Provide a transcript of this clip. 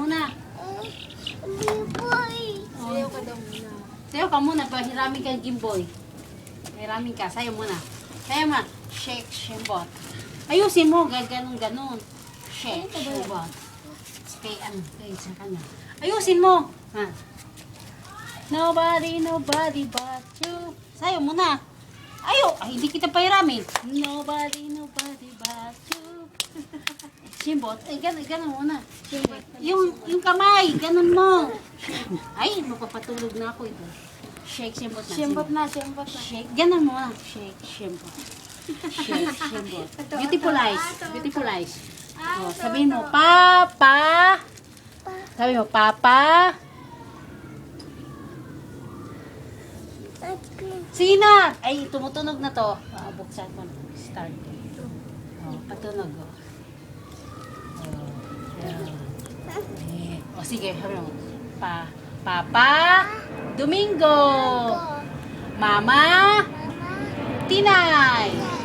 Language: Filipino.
muna. Sayaw ka daw muna. Sayo ka muna, pahiramin ka Jimboy. Hiramin ka, sayo muna. Sayo ma, shake, shimbot. Ayusin mo, ganun. Shake, shimbot. Kay sa kanya. Ayusin mo. Ha? Nobody but you. Sayo muna. Ay, hindi kita pahiramin. Nobody but you. Shimbot, ganun muna. Yung kamay, ganun mo. Ay, mapapatulog na ako ito. Shake, shimbot na. Siyembot na. Shake, ganun mo na. Shake, shimbot. Shake, shimbot. Beautiful eyes. Oh, sabihin mo, Papa. Sabi mo, Papa. Sina! Ay, tumutunog na to. Buksan mo. Start. Oh, patunog. O sige, sabi mo. Papa Domingo. Mama Tinay.